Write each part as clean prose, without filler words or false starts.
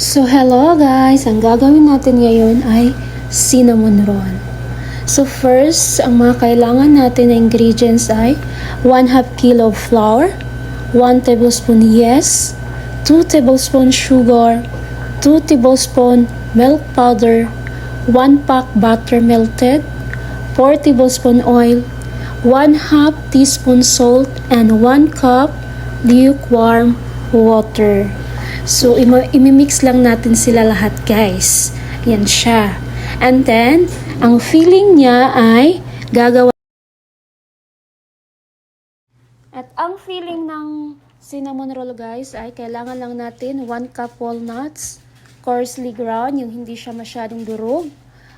So hello guys, ang gagawin natin ngayon ay cinnamon roll. So first, ang mga kailangan natin na ingredients ay 1/2 kilo of flour, 1 tablespoon yeast, 2 tablespoon sugar, 2 tablespoon milk powder, 1 pack butter melted, 4 tablespoon oil, 1/2 teaspoon salt, and 1 cup lukewarm water. So, imimix lang natin sila lahat, guys. Yan siya. And then, ang filling niya ay gagawa. At ang filling ng cinnamon roll, guys, ay kailangan lang natin 1 cup walnuts, coarsely ground, yung hindi siya masyadong durog,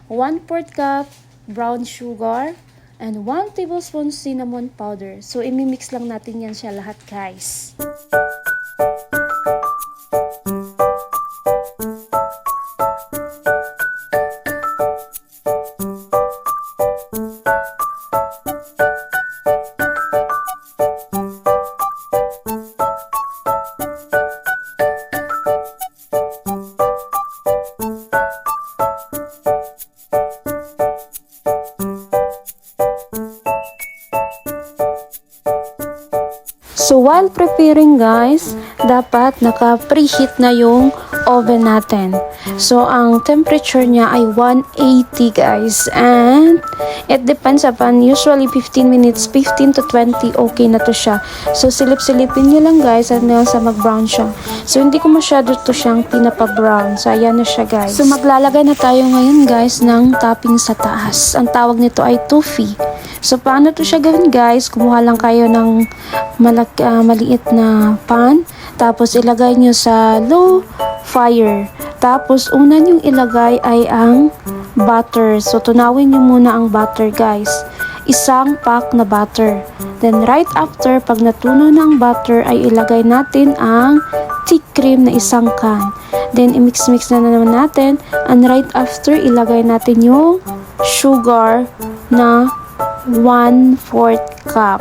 1/4 cup brown sugar, and 1 tablespoon cinnamon powder. So, imimix lang natin yan siya lahat, guys. So, while preparing, guys, dapat naka-preheat na yung oven natin. So, ang temperature niya ay 180, guys. And, it depends upon, usually 15 minutes, 15 to 20, okay na to siya. So, silip-silipin nyo lang, guys, hanggang sa mag-brown siya. So, hindi ko masyado to siyang pinapa-brown. So, ayan na siya, guys. So, maglalagay na tayo ngayon, guys, ng topping sa taas. Ang tawag nito ay toffee. So, paano to siya gawin, guys? Kumuha lang kayo ng maliit na pan. Tapos, ilagay nyo sa low fire. Tapos, una nyong ilagay ay ang butter. So, tunawin nyo muna ang butter, guys. Isang pack na butter. Then, right after, pag natunaw na ang butter, ay ilagay natin ang thick cream na isang can. Then, i-mix-mix na naman natin. And right after, ilagay natin yung sugar na 1/4 cup.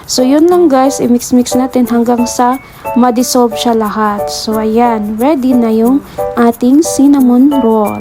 So, yun lang, guys. I-mix-mix natin hanggang sa ma-dissolve siya lahat. So, ayan. Ready na yung ating cinnamon roll.